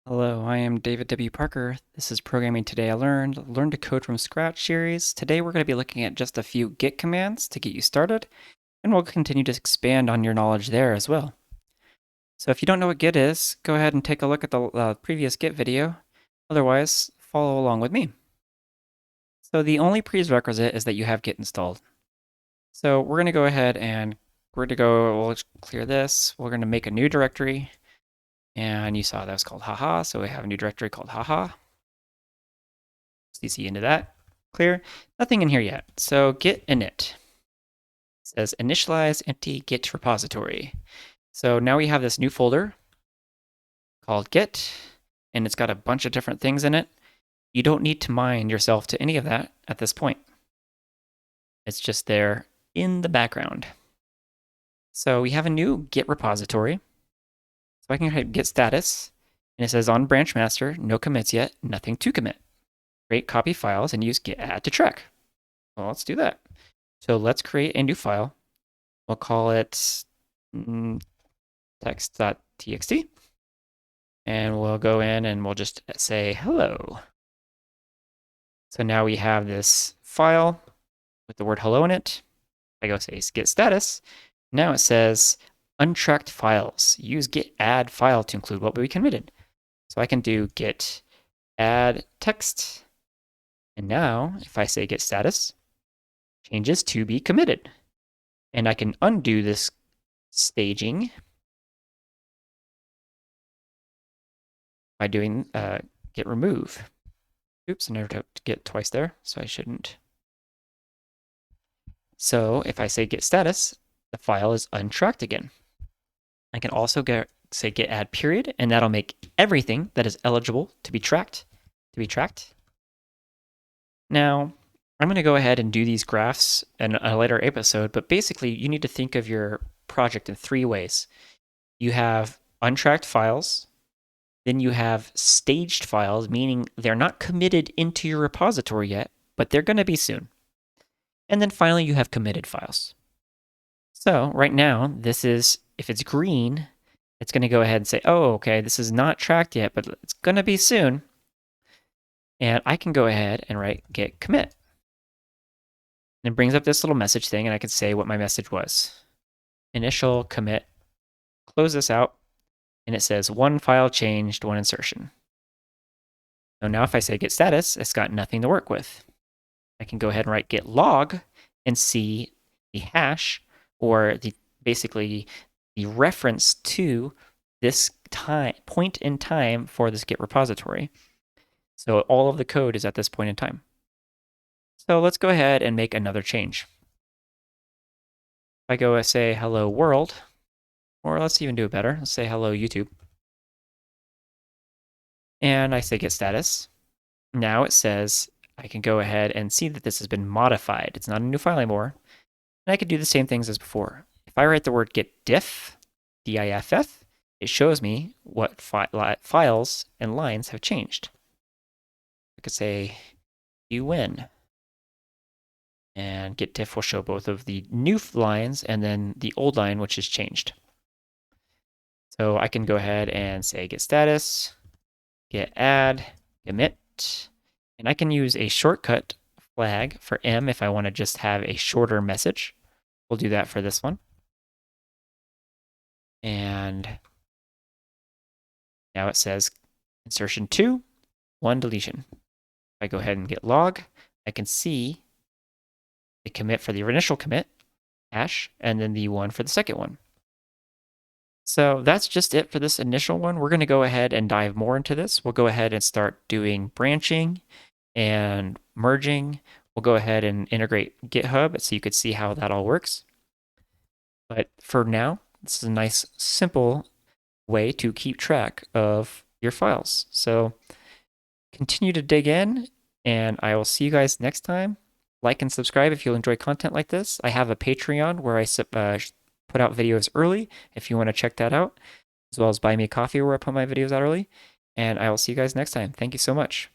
Hello, I am David W. Parker. This is Programming Today I Learned, Learn to Code from Scratch series. Today we're going to be looking at just a few Git commands to get you started, and we'll continue to expand on your knowledge there as well. So if you don't know what Git is, go ahead and take a look at the previous Git video. Otherwise, follow along with me. So the only prerequisite is that you have Git installed. So we're going to go ahead and we'll clear this. We're going to make a new directory. And you saw that was called haha, so we have a new directory called haha. CC into that. Clear. Nothing in here yet. So git init. It says initialize empty git repository. So now we have this new folder called git, and it's got a bunch of different things in it. You don't need to mind yourself to any of that at this point. It's just there in the background. So we have a new git repository. So I can hit git status, and it says on branch master, no commits yet, nothing to commit. Create copy files and use git add to track. Well, let's do that. So let's create a new file. We'll call it text.txt. And we'll go in and we'll just say hello. So now we have this file with the word hello in it. I go say git status. Now it says untracked files. Use git add file to include what we committed. So I can do git add text. And now if I say git status, changes to be committed. And I can undo this staging by doing git remove. Oops, I never typed git twice there, so I shouldn't. So if I say git status, the file is untracked again. I can also say git add period, and that'll make everything that is eligible to be tracked. Now, I'm going to go ahead and do these graphs in a later episode, but basically you need to think of your project in three ways. You have untracked files, then you have staged files, meaning they're not committed into your repository yet, but they're going to be soon. And then finally you have committed files. So right now, this is, if it's green, it's going to go ahead and say, oh, okay, this is not tracked yet, but it's going to be soon. And I can go ahead and write git commit. And it brings up this little message thing, and I can say what my message was. Initial commit, close this out, and it says one file changed, one insertion. So now if I say git status, it's got nothing to work with. I can go ahead and write git log and see the hash, or basically the reference to this point in time for this Git repository. So all of the code is at this point in time. So let's go ahead and make another change. If I go and say hello world, or let's even do it better. Let's say hello YouTube. And I say git status. Now it says I can go ahead and see that this has been modified. It's not a new file anymore. And I could do the same things as before. If I write the word git diff, D-I-F-F, it shows me what files and lines have changed. I could say you win. And git diff will show both of the new lines and then the old line, which is changed. So I can go ahead and say git status, git add, commit, and I can use a shortcut flag for M if I want to just have a shorter message. We'll do that for this one. And now it says insertion 2, 1 deletion. If I go ahead and git log, I can see the commit for the initial commit, hash, and then the one for the second one. So that's just it for this initial one. We're going to go ahead and dive more into this. We'll go ahead and start doing branching and merging. We'll go ahead and integrate GitHub so you could see how that all works. But for now, this is a nice, simple way to keep track of your files. So continue to dig in, and I will see you guys next time. Like and subscribe if you'll enjoy content like this. I have a Patreon where I put out videos early if you want to check that out, as well as Buy Me a Coffee where I put my videos out early. And I will see you guys next time. Thank you so much.